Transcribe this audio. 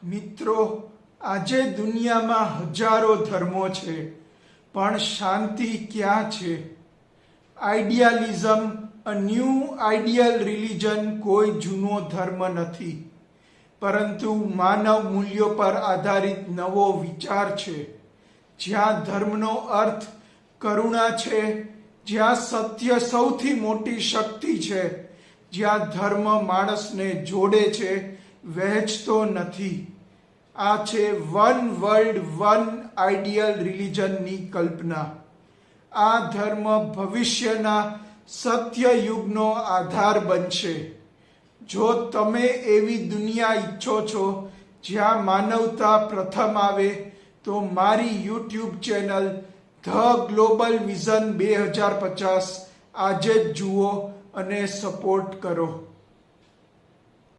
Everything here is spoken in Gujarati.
મિત્રો, આજે દુનિયામાં હજારો ધર્મો છે, પણ શાંતિ ક્યાં છે? આઈડિયાલિઝમ, અ ન્યૂ આઈડિયલ રિલિજન કોઈ જૂનો ધર્મ નથી, પરંતુ માનવ મૂલ્યો પર આધારિત નવો વિચાર છે. જ્યાં ધર્મનો અર્થ કરુણા છે, જ્યાં સત્ય સૌથી મોટી શક્તિ છે, જ્યાં ધર્મ માણસને જોડે છે, વહેંચતો નથી. આ છે વન વર્લ્ડ વન આઈડિયલ રિલિજનની કલ્પના. આ ધર્મ ભવિષ્યના સત્ય યુગનો આધાર બનશે. જો તમે એવી દુનિયા ઈચ્છો છો જ્યાં માનવતા પ્રથમ આવે, તો મારી YouTube channel the global vision 2050 આજે જ જુઓ અને સપોર્ટ કરો.